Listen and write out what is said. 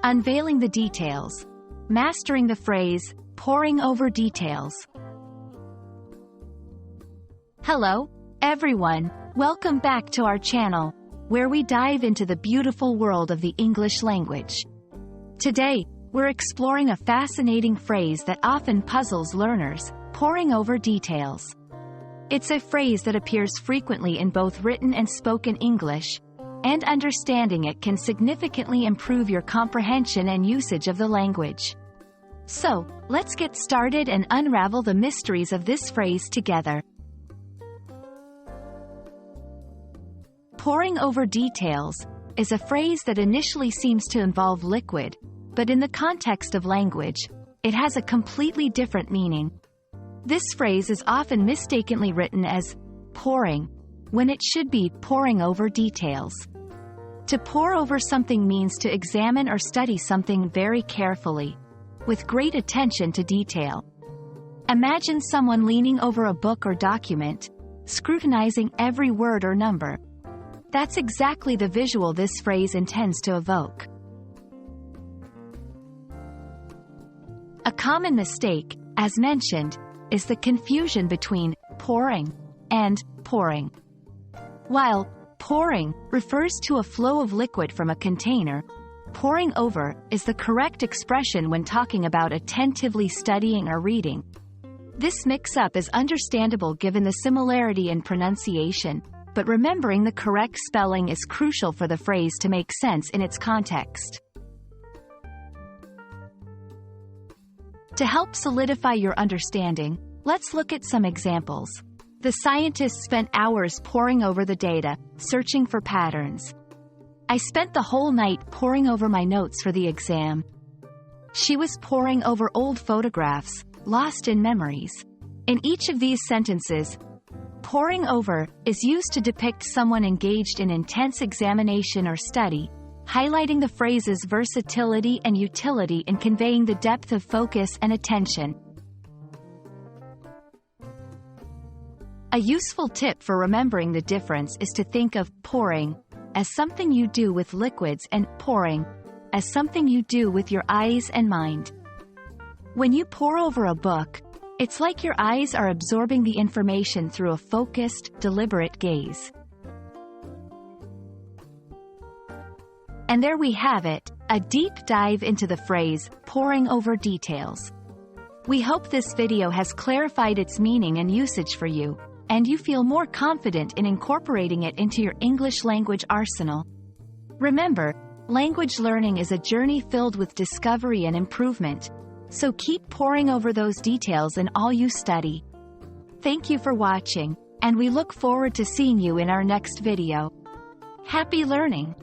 Unveiling the details. Mastering the phrase, poring over details. Hello, everyone. Welcome back to our channel, where we dive into the beautiful world of the English language. Today, we're exploring a fascinating phrase that often puzzles learners, poring over details. It's a phrase that appears frequently in both written and spoken English, and understanding it can significantly improve your comprehension and usage of the language. So, let's get started and unravel the mysteries of this phrase together. Poring over details is a phrase that initially seems to involve liquid, but in the context of language, it has a completely different meaning. This phrase is often mistakenly written as poring, when it should be poring over details. To pore over something means to examine or study something very carefully, with great attention to detail. Imagine someone leaning over a book or document, scrutinizing every word or number. That's exactly the visual this phrase intends to evoke. A common mistake, as mentioned, is the confusion between pouring and pouring. While pouring refers to a flow of liquid from a container, poring over is the correct expression when talking about attentively studying or reading. This mix-up is understandable given the similarity in pronunciation, but remembering the correct spelling is crucial for the phrase to make sense in its context. To help solidify your understanding, let's look at some examples. The scientists spent hours poring over the data, searching for patterns. I spent the whole night poring over my notes for the exam. She was poring over old photographs, lost in memories. In each of these sentences, poring over is used to depict someone engaged in intense examination or study, highlighting the phrase's versatility and utility in conveying the depth of focus and attention. A useful tip for remembering the difference is to think of pouring as something you do with liquids and pouring as something you do with your eyes and mind. When you pore over a book, it's like your eyes are absorbing the information through a focused, deliberate gaze. And there we have it, a deep dive into the phrase, poring over details. We hope this video has clarified its meaning and usage for you, and you feel more confident in incorporating it into your English language arsenal. Remember, language learning is a journey filled with discovery and improvement, so keep poring over those details in all you study. Thank you for watching, and we look forward to seeing you in our next video. Happy learning!